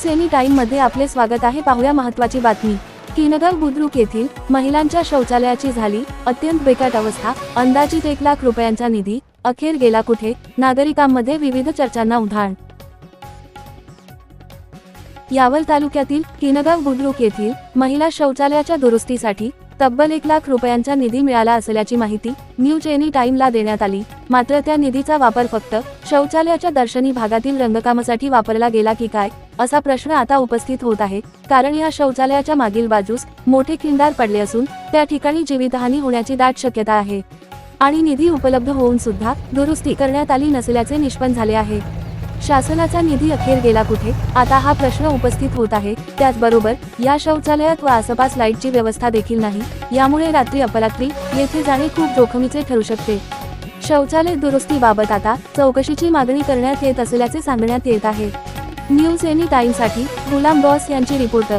News any time मध्ये आपले स्वागत आहे। पाहूया महत्त्वाची बातमी। किनगाव बुद्रुक येथील महिलांच्या शौचालयाची झाली अत्यंत बेकार अवस्था। अंदाजित 1 लाख रुपयांचा निधी अखेर गेला कुठे? नागरिकांमध्ये विविध चर्चांना उधाण। यावल तालुक्यातील किनगाव बुद्रुक येथील महिला शौचालयाच्या दुरुस्तीसाठी तब्बल 1 लाख रुपयांचा निधी मिळाला असल्याची माहिती न्यूज एनी टाइमला देण्यात आली। मात्र त्या निधीचा वापर फक्त शौचालयाच्या दर्शनी भागातील रंगकामासाठी वापरला गेला की काय, असा प्रश्न आता उपस्थित होत आहे। कारण या शौचालयाच्या मागील बाजूस मोठे खिंडार पडले असून त्या ठिकाणी जीवितहानी होण्याची दाट शक्यता आहे आणि निधी उपलब्ध होऊन सुद्धा दुरुस्ती करण्यात आली नसल्याचे निष्पन्न झाले आहे। शासनाचा निधी अखेर गेला कुठे, आता हा प्रश्न उपस्थित होत आहे। त्याचबरोबर या शौचालयात व आसपास लाईटची व्यवस्था देखील नाही, यामुळे रात्री अपरात्री येथे जाणे खूप जोखमीचे ठरू शकते। शौचालय दुरुस्तीबाबत आता चौकशीची मागणी करण्यात येत असल्याचे सांगण्यात येत आहे। न्यूज एनी टाइमसाठी गुलाम बॉस यांची रिपोर्ट।